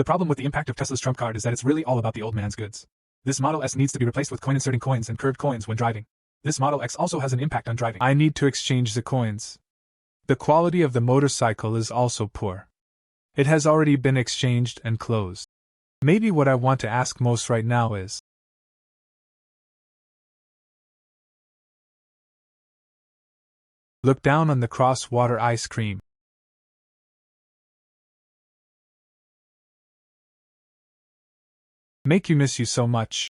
The problem with the impact of Tesla's trump card is that it's really all about the old man's goods. This Model S needs to be replaced with coin-inserting coins and curved coins when driving. This Model X also has an impact on driving. I need to exchange the coins. The quality of the motorcycle is also poor. It has already been exchanged and closed. Maybe what I want to ask most right now is, look down on the cross-water ice cream. Make you miss you so much.